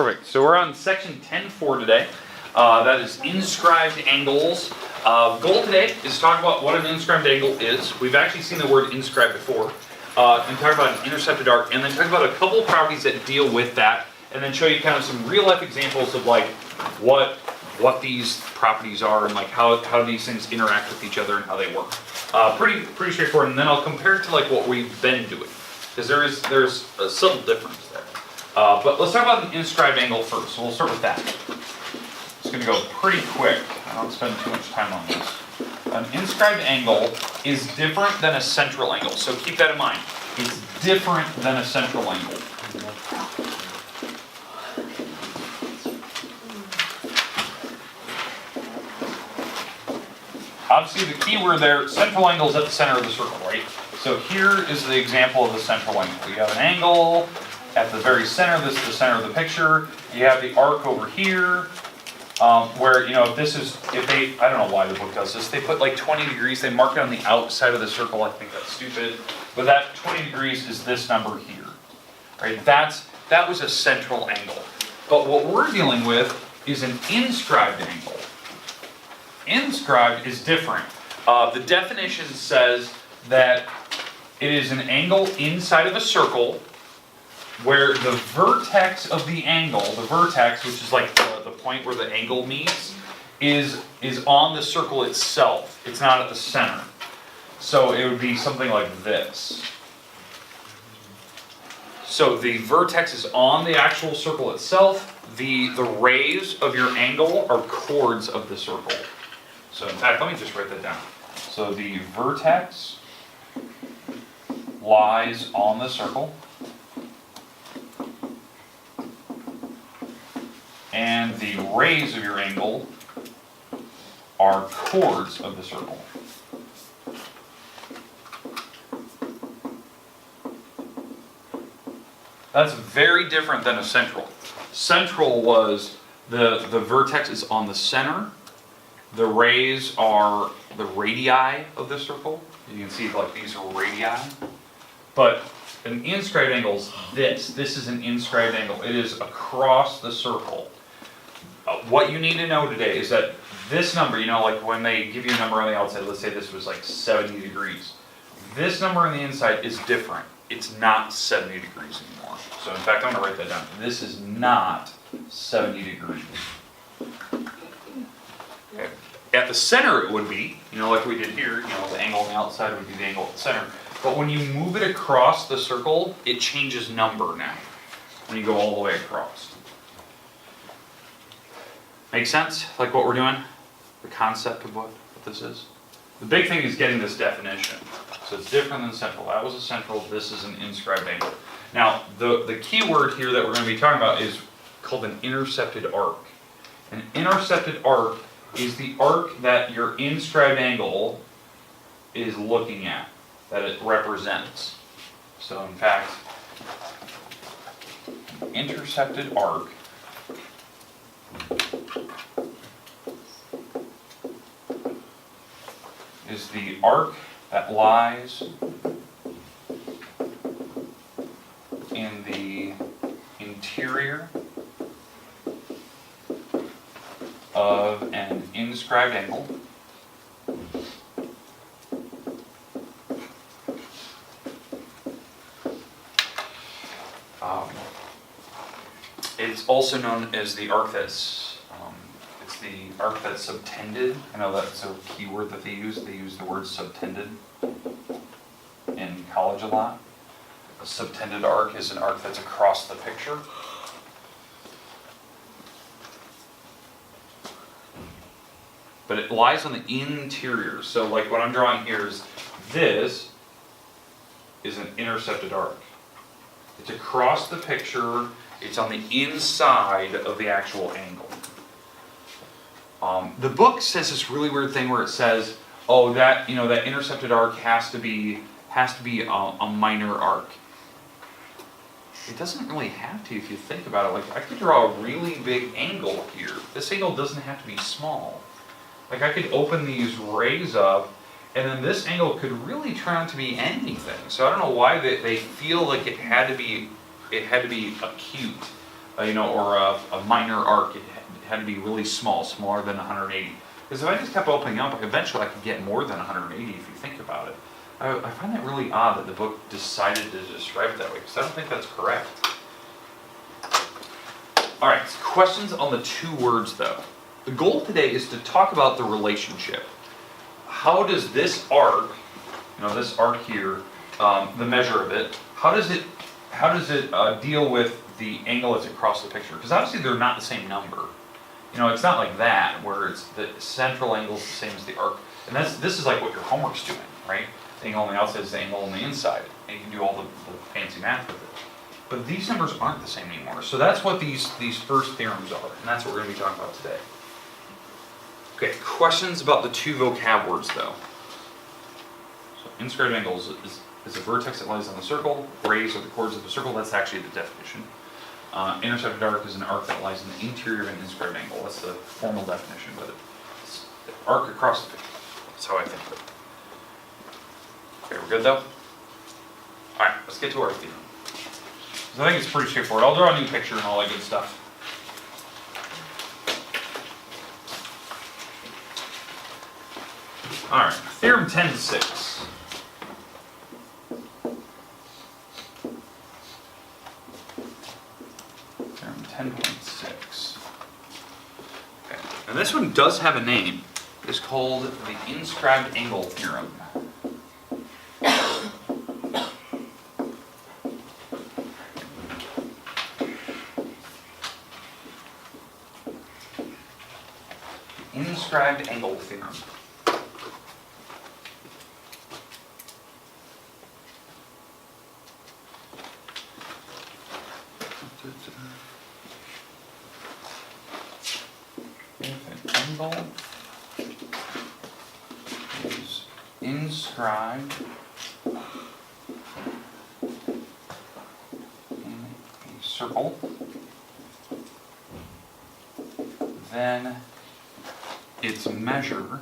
Perfect. So we're on section 10.4 today. That is inscribed angles. Goal today is to talk about what an inscribed angle is. We've actually seen the word inscribed before. And talk about an intercepted arc, and then talk about a couple of properties that deal with that, and then show you kind of some real life examples of like what these properties are and like how these things interact with each other and how they work. Pretty straightforward. And then I'll compare it to like what we've been doing, because there's a subtle difference there. But let's talk about an inscribed angle first. So we'll start with that. It's going to go pretty quick. I don't spend too much time on this. An inscribed angle is different than a central angle. So keep that in mind. It's different than a central angle. Obviously the key word there, central angle is at the center of the circle, right? So here is the example of the central angle. You have an angle at the very center. This is the center of the picture. You have the arc over here. Where, you know, I don't know why the book does this, they put like 20 degrees, they mark it on the outside of the circle. I think that's stupid. But that 20 degrees is this number here, right? That was a central angle. But what we're dealing with is an inscribed angle. Inscribed is different. The definition says that it is an angle inside of a circle where the vertex of the angle, the vertex, which is like the point where the angle meets, is on the circle itself. It's not at the center. So it would be something like this. So the vertex is on the actual circle itself. The rays of your angle are chords of the circle. So in fact, let me just write that down. So the vertex lies on the circle, and the rays of your angle are chords of the circle. That's very different than a central. Central was the vertex is on the center. The rays are the radii of the circle. You can see like these are radii. But an inscribed angle is this. This is an inscribed angle. It is across the circle. What you need to know today is that this number, you know, like when they give you a number on the outside, let's say this was like 70 degrees. This number on the inside is different. It's not 70 degrees anymore. So in fact, I'm going to write that down. This is not 70 degrees. Okay. At the center it would be, you know, like we did here, you know, the angle on the outside would be the angle at the center. But when you move it across the circle, it changes number now, when you go all the way across. Make sense? Like what we're doing? The concept of what this is? The big thing is getting this definition. So it's different than central. That was a central, this is an inscribed angle. Now, the key word here that we're going to be talking about is called an intercepted arc. An intercepted arc is the arc that your inscribed angle is looking at, that it represents. So in fact, intercepted arc is the arc that lies in the interior of an inscribed angle it's also known as the arc that's the arc that's subtended. I know that's a key word that they use. They use the word subtended in college a lot. A subtended arc is an arc that's across the picture. But it lies on the interior. So like what I'm drawing here is this is an intercepted arc. It's across the picture. It's on the inside of the actual angle. The book says this really weird thing where it says, "Oh, that intercepted arc has to be a minor arc." It doesn't really have to if you think about it. Like I could draw a really big angle here. This angle doesn't have to be small. Like I could open these rays up, and then this angle could really turn out to be anything. So I don't know why they feel like it had to be acute. or a minor arc, it had to be really small, smaller than 180. Because if I just kept opening up, eventually I could get more than 180 if you think about it. I find that really odd that the book decided to describe it that way, because I don't think that's correct. All right, questions on the two words though. The goal today is to talk about the relationship. How does this arc, this arc here, the measure of it, how does it deal with the angle that's across the picture? Because obviously they're not the same number. It's not like that, where it's the central angle is the same as the arc. And this is like what your homework's doing, right? The angle on the outside is the angle on the inside. And you can do all the fancy math with it. But these numbers aren't the same anymore. So that's what these first theorems are. And that's what we're going to be talking about today. Okay, questions about the two vocab words though. So inscribed angles is a vertex that lies on the circle. Rays are the chords of the circle. That's actually the definition. Intercepted arc is an arc that lies in the interior of an inscribed angle. That's the formal definition, but it's the arc across the picture. That's how I think of it. Okay, we're good though? Alright, let's get to our theorem. So I think it's pretty straightforward. I'll draw a new picture and all that good stuff. Alright, theorem 10-6. Theorem 10.6. Okay, and this one does have a name. It's called the Inscribed Angle theorem. Inscribed Angle theorem. If an angle is inscribed in a circle, then its measure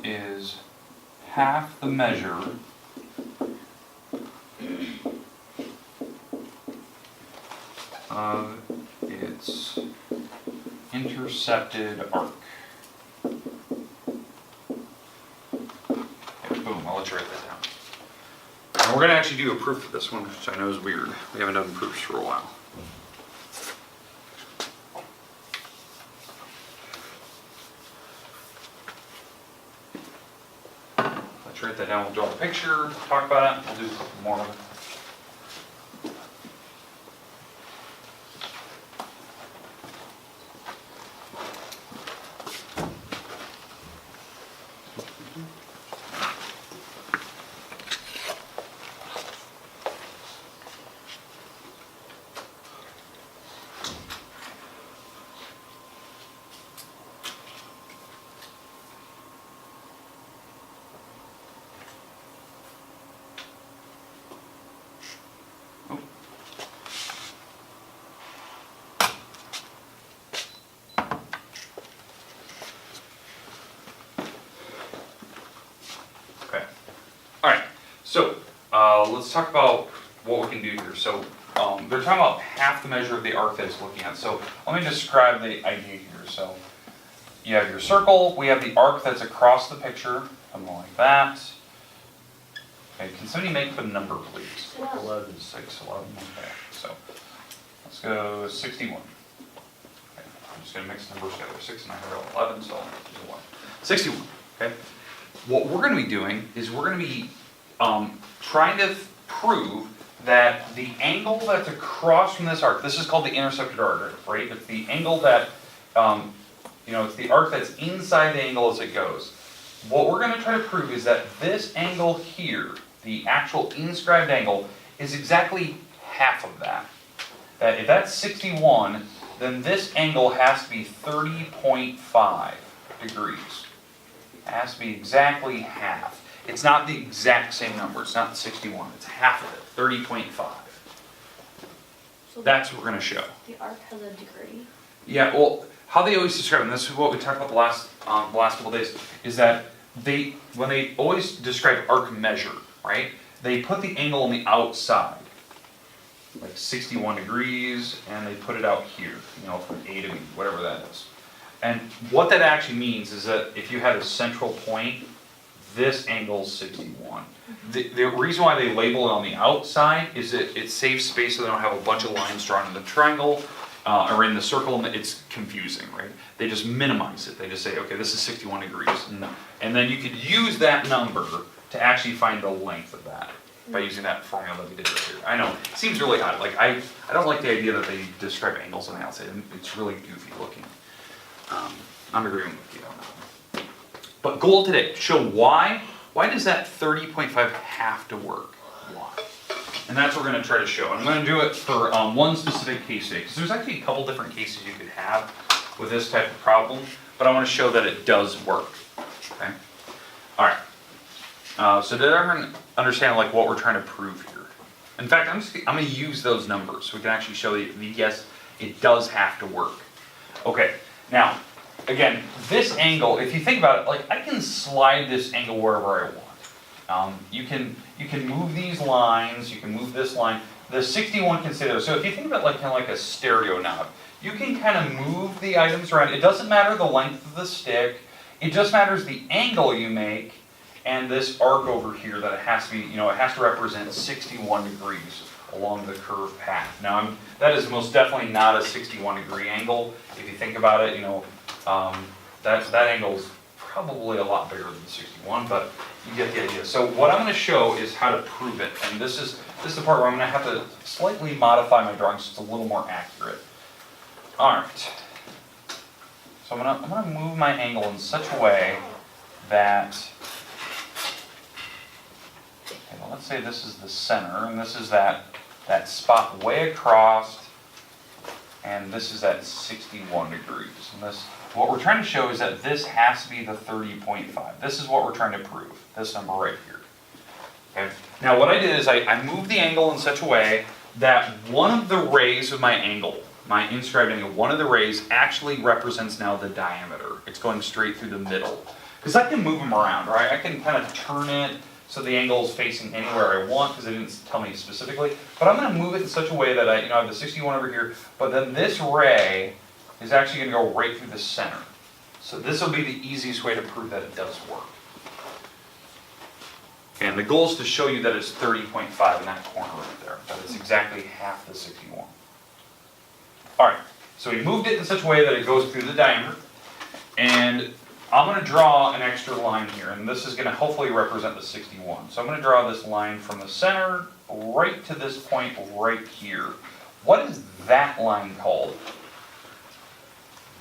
is half the measure of its intercepted arc. Okay, boom, I'll let you write that down. And we're going to actually do a proof for this one, which I know is weird. We haven't done proofs for a while. Let's write that down. We'll draw the picture, talk about it. We'll do a couple more. So let's talk about what we can do here. So they're talking about half the measure of the arc that it's looking at. So let me describe the idea here. So you have your circle, we have the arc that's across the picture, something like that. Okay, can somebody make the number please? 11. 6, 11, okay. So let's go 61. Okay, I'm just going to mix numbers together. 6 and 9 are 11, so 1. 61, okay? What we're going to be doing is we're going to be trying to prove that the angle that's across from this arc, this is called the intercepted arc, right? It's the angle that, it's the arc that's inside the angle as it goes. What we're going to try to prove is that this angle here, the actual inscribed angle, is exactly half of that. That if that's 61, then this angle has to be 30.5 degrees. It has to be exactly half. It's not the exact same number. It's not 61. It's half of it, 30.5. So that's what we're going to show. The arc has a degree? Yeah, well, how they always describe it, and this is what we talked about the last couple of days, is that when they always describe arc measure, right, they put the angle on the outside, like 61 degrees, and they put it out here, from A to B, whatever that is. And what that actually means is that if you had a central point, this angle is 61. The reason why they label it on the outside is that it saves space so they don't have a bunch of lines drawn in the triangle or in the circle, and it's confusing, right? They just minimize it. They just say, okay, this is 61 degrees. And then you could use that number to actually find the length of that by using that formula that we did right here. I know, it seems really odd. Like, I don't like the idea that they describe angles on the outside. It's really goofy looking. I'm agreeing with you on that one. But goal today, show why does that 30.5 have to work? Why? And that's what we're going to try to show. I'm going to do it for one specific case today, because there's actually a couple different cases you could have with this type of problem, but I want to show that it does work. Okay? All right. So did everyone understand like what we're trying to prove here? In fact, I'm going to use those numbers so we can actually show that yes, it does have to work. Okay. Now, again, this angle, if you think about it, like I can slide this angle wherever I want. You can move these lines, you can move this line. The 61 can stay there. So if you think about like kind of like a stereo knob, you can kind of move the items around. It doesn't matter the length of the stick. It just matters the angle you make and this arc over here that it has to be, it has to represent 61 degrees along the curved path. Now, that is most definitely not a 61 degree angle. If you think about it, that angle is probably a lot bigger than 61, but you get the idea. So what I'm going to show is how to prove it, and this is the part where I'm going to have to slightly modify my drawing so it's a little more accurate. All right. So I'm going to move my angle in such a way that, let's say this is the center, and this is that spot way across, and this is at 61 degrees. And what we're trying to show is that this has to be the 30.5. This is what we're trying to prove, this number right here. Okay. Now what I did is I moved the angle in such a way that one of the rays of my angle, my inscribed angle, one of the rays actually represents now the diameter. It's going straight through the middle. Because I can move them around, right? I can kind of turn it so the angle is facing anywhere I want, because it didn't tell me specifically. But I'm going to move it in such a way that I have the 61 over here, but then this ray is actually going to go right through the center. So this will be the easiest way to prove that it does work. And the goal is to show you that it's 30.5 in that corner right there. That is exactly half the 61. All right, so we moved it in such a way that it goes through the diameter. And I'm going to draw an extra line here, and this is going to hopefully represent the 61. So I'm going to draw this line from the center right to this point right here. What is that line called?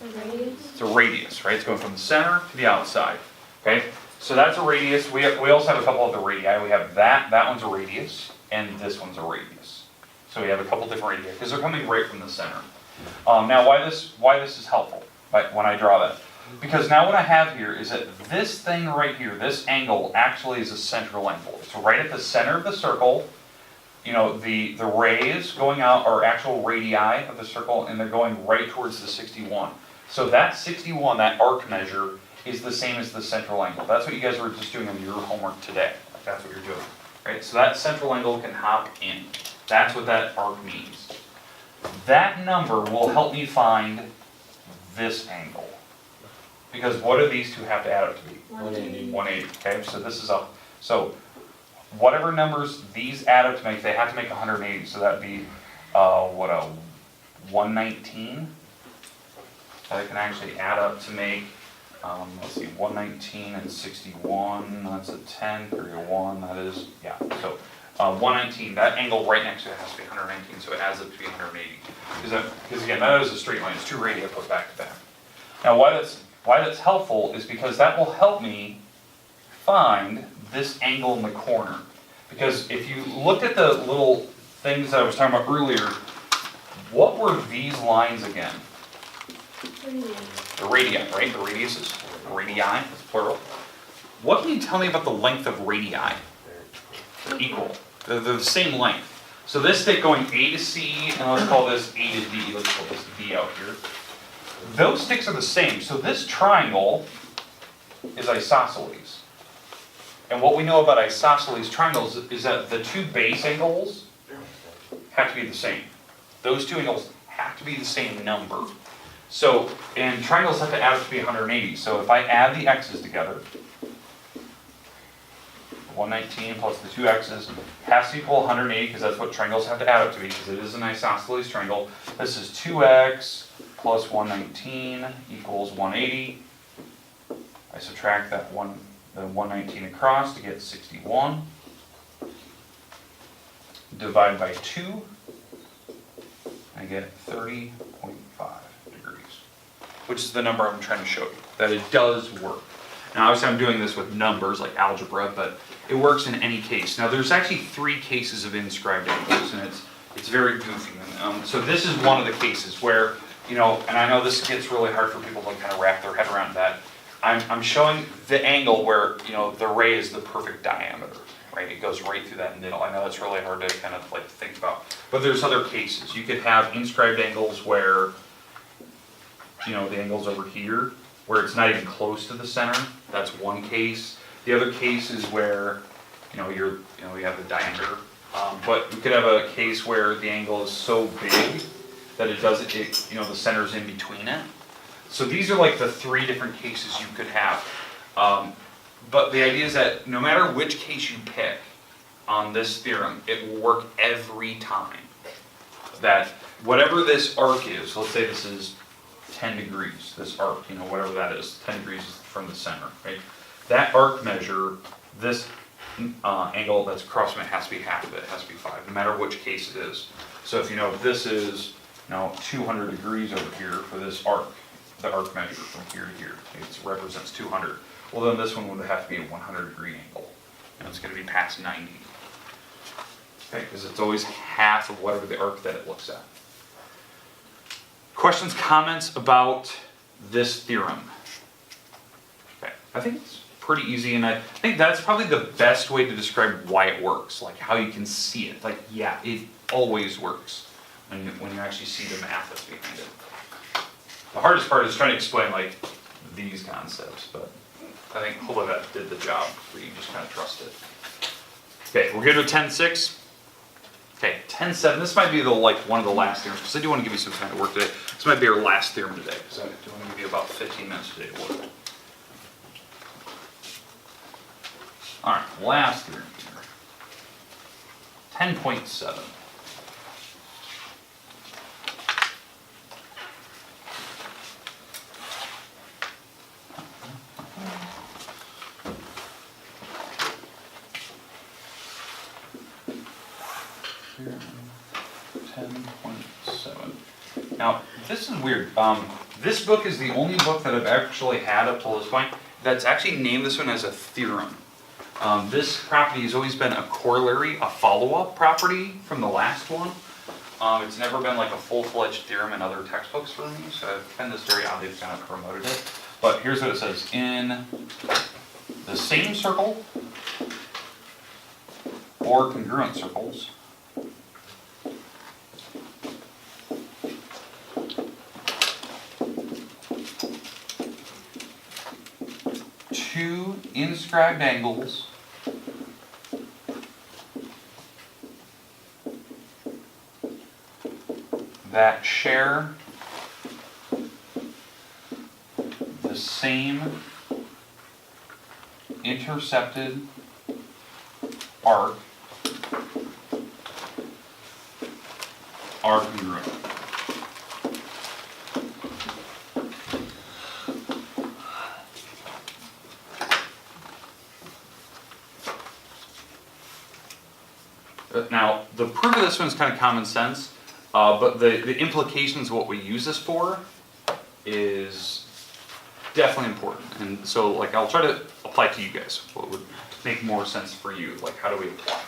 A radius? It's a radius, right? It's going from the center to the outside. Okay, so that's a radius. We also have a couple of the radii. We have that one's a radius, and this one's a radius. So we have a couple different radii because they're coming right from the center. Now, why this is helpful when I draw that? Because now what I have here is that this thing right here, this angle, actually is a central angle. So right at the center of the circle, the rays going out are actual radii of the circle, and they're going right towards the 61. So that 61, that arc measure, is the same as the central angle. That's what you guys were just doing on your homework today. That's what you're doing, right? So that central angle can hop in. That's what that arc means. That number will help me find this angle. Because what do these two have to add up to be? 180. 180, okay? So this is up. So whatever numbers these add up to make, they have to make 180. So that'd be, 119? That can actually add up to make, let's see, 119 and 61. That's a 10, period 1. That is, yeah. So 119, that angle right next to it has to be 119, so it adds up to be 180. Because again, that is a straight line. It's two radii put back to back. Now why that's helpful is because that will help me find this angle in the corner. Because if you looked at the little things that I was talking about earlier, what were these lines again? The radii, right? The radiuses. Radii, it's plural. What can you tell me about the length of radii? They're equal. They're the same length. So this stick going A to C, and let's call this A to D. Let's call this D out here. Those sticks are the same. So this triangle is isosceles. And what we know about isosceles triangles is that the two base angles have to be the same. Those two angles have to be the same number. So, and triangles have to add up to be 180. So if I add the x's together, 119 plus the two x's has to equal 180 because that's what triangles have to add up to be because it is an isosceles triangle. This is 2x plus 119 equals 180. I subtract that the 119 across to get 61. Divide by 2. I get 30.5 degrees, which is the number I'm trying to show you, that it does work. Now obviously I'm doing this with numbers like algebra, but it works in any case. Now there's actually 3 cases of inscribed angles, and it's very goofy. So this is one of the cases where, you know, and I know this gets really hard for people to kind of wrap their head around that. I'm showing the angle where, you know, the ray is the perfect diameter, right? It goes right through that middle. I know that's really hard to kind of like think about. But there's other cases. You could have inscribed angles where, you know, the angle's over here, where it's not even close to the center. That's one case. The other case is where, you know, you have the diameter. But you could have a case where the angle is so big that you know, the center's in between it. So these are like the 3 different cases you could have. But the idea is that no matter which case you pick on this theorem, it will work every time. That whatever this arc is, let's say this is 10 degrees, this arc, you know, whatever that is, 10 degrees from the center, right? That arc measure, this angle that's across from it has to be half of it, it has to be 5, no matter which case it is. So if you know, if this is, you know, 200 degrees over here for this arc, the arc measure from here to here, it represents 200. Well, then this one would have to be a 100-degree angle, and it's going to be past 90. Okay, because it's always half of whatever the arc that it looks at. Questions, comments about this theorem? Okay, I think it's pretty easy, and I think that's probably the best way to describe why it works, like how you can see it. Like, yeah, it always works when you actually see the math that's behind it. The hardest part is trying to explain like these concepts, but I think Holivet did the job where you just kind of trust it. Okay, we're good with 10.6. Okay, 10.7. This might be one of the last theorems because I do want to give you some time to work today. This might be our last theorem today because I do want to give you about 15 minutes today to work. All right, last theorem here. 10.7. Now, this is weird. This book is the only book that I've actually had up till this point that's actually named this one as a theorem. This property has always been a corollary, a follow-up property from the last one. It's never been like a full-fledged theorem in other textbooks for me, so I find this very odd they've kind of promoted it. But here's what it says. In the same circle or congruent circles, two inscribed angles that share the same intercepted arc are congruent. Now, the proof of this one is kind of common sense, but the implications of what we use this for is definitely important. And so, like, I'll try to apply to you guys what would make more sense for you. Like, how do we apply?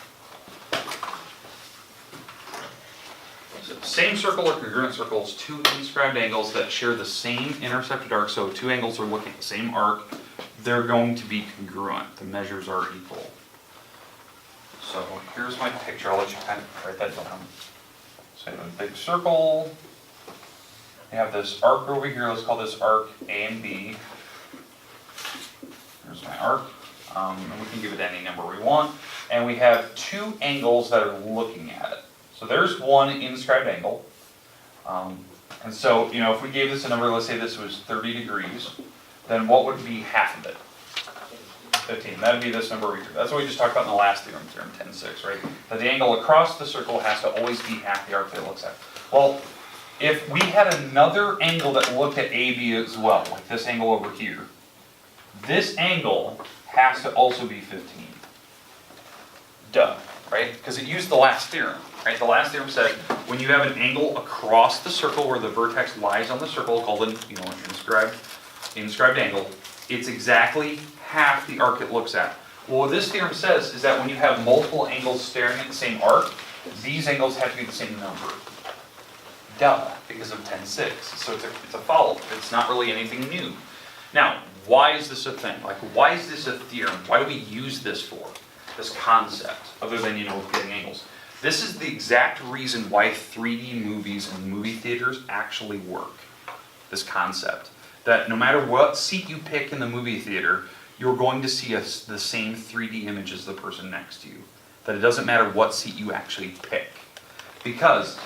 So, same circle or congruent circles, two inscribed angles that share the same intercepted arc. So, two angles are looking at the same arc. They're going to be congruent. The measures are equal. So here's my picture. I'll let you kind of write that down. So I have a big circle. I have this arc over here. Let's call this arc A and B. Here's my arc. And we can give it any number we want. And we have two angles that are looking at it. So there's one inscribed angle. And so, if we gave this a number, let's say this was 30 degrees, then what would be half of it? 15. That would be this number over here. That's what we just talked about in the last theorem, theorem 10.6, right? That the angle across the circle has to always be half the arc that it looks at. Well, if we had another angle that looked at AB as well, like this angle over here, this angle has to also be 15. Duh, right? Because it used the last theorem, right? The last theorem said when you have an angle across the circle where the vertex lies on the circle, called an inscribed angle, it's exactly half the arc it looks at. Well, what this theorem says is that when you have multiple angles staring at the same arc, these angles have to be the same number. Duh, because of 10.6. So it's a follow-up. It's not really anything new. Now, why is this a thing? Like, why is this a theorem? Why do we use this for? This concept, other than, getting angles. This is the exact reason why 3D movies and movie theaters actually work. This concept. That no matter what seat you pick in the movie theater, you're going to see the same 3D image as the person next to you. That it doesn't matter what seat you actually pick. Because,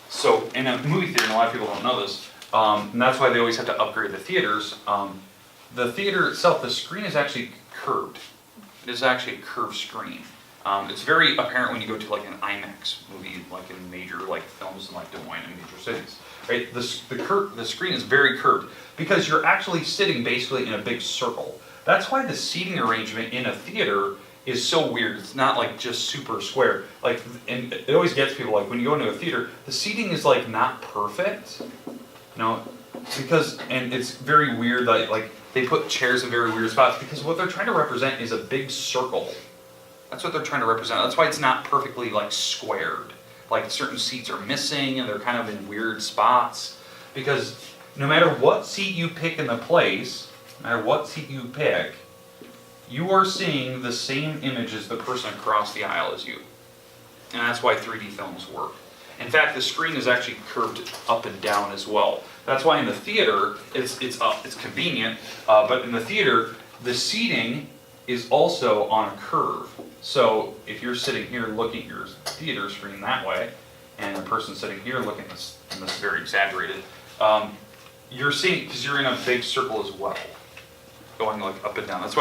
so in a movie theater, and a lot of people don't know this, and that's why they always have to upgrade the theaters, the theater itself, the screen is actually curved. It is actually a curved screen. It's very apparent when you go to like an IMAX movie, like in major films in Des Moines and major cities. Right? The screen is very curved because you're actually sitting basically in a big circle. That's why the seating arrangement in a theater is so weird. It's not like just super square. And it always gets people when you go into a theater, the seating is not perfect. And it's very weird. They put chairs in very weird spots because what they're trying to represent is a big circle. That's what they're trying to represent. That's why it's not perfectly squared. Certain seats are missing and they're kind of in weird spots. Because no matter what seat you pick in the place, no matter what seat you pick, you are seeing the same image as the person across the aisle as you. And that's why 3D films work. In fact, the screen is actually curved up and down as well. That's why in the theater, it's convenient, but in the theater, the seating is also on a curve. So if you're sitting here looking at your theater screen that way, and the person sitting here looking at this, and this is very exaggerated, you're seeing, because you're in a big circle as well, going up and down. That's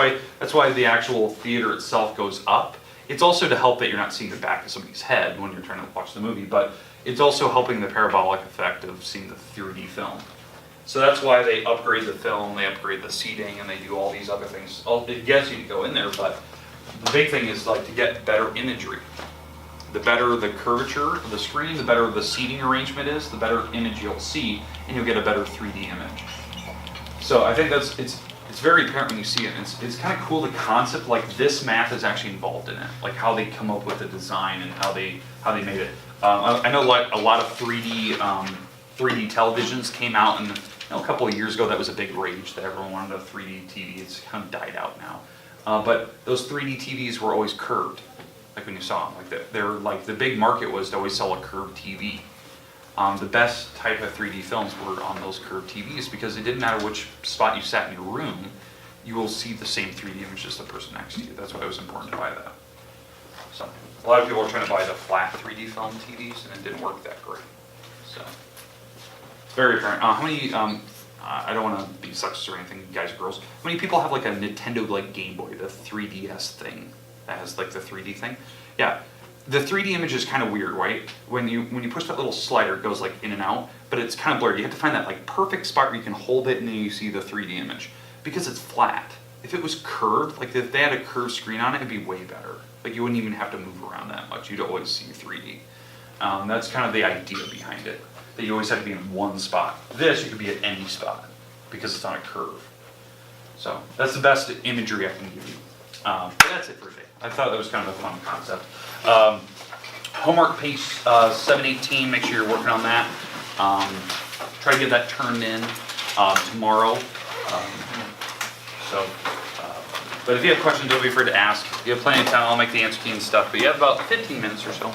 why the actual theater itself goes up. It's also to help that you're not seeing the back of somebody's head when you're trying to watch the movie, but it's also helping the parabolic effect of seeing the 3D film. So that's why they upgrade the film, they upgrade the seating, and they do all these other things. It gets you to go in there, but the big thing is to get better imagery. The better the curvature of the screen, the better the seating arrangement is, the better image you'll see, and you'll get a better 3D image. So I think it's very apparent when you see it. It's kind of cool, the concept, this math is actually involved in it, how they come up with the design and how they made it. I know a lot of 3D televisions came out, and a couple of years ago that was a big rage that everyone wanted a 3D TV. It's kind of died out now. But those 3D TVs were always curved, when you saw them. The big market was to always sell a curved TV. The best type of 3D films were on those curved TVs because it didn't matter which spot you sat in your room, you will see the same 3D image as the person next to you. That's why it was important to buy that. So a lot of people are trying to buy the flat 3D film TVs, and it didn't work that great. So it's very apparent. How many? I don't want to be sexist or anything, guys or girls. How many people have a Nintendo Game Boy, the 3DS thing that has the 3D thing? Yeah. The 3D image is kind of weird, right? When you push that little slider, it goes in and out, but it's kind of blurry. You have to find that perfect spot where you can hold it and then you see the 3D image. Because it's flat. If it was curved, if they had a curved screen on it, it'd be way better. You wouldn't even have to move around that much. You'd always see 3D. That's kind of the idea behind it. That you always have to be in one spot. This, you could be at any spot because it's on a curve. So that's the best imagery I can give you. But that's it for today. I thought that was kind of a fun concept. Homework page 718, make sure you're working on that. Try to get that turned in tomorrow. But if you have questions, don't be afraid to ask. You have plenty of time, I'll make the answer key and stuff, but you have about 15 minutes or so.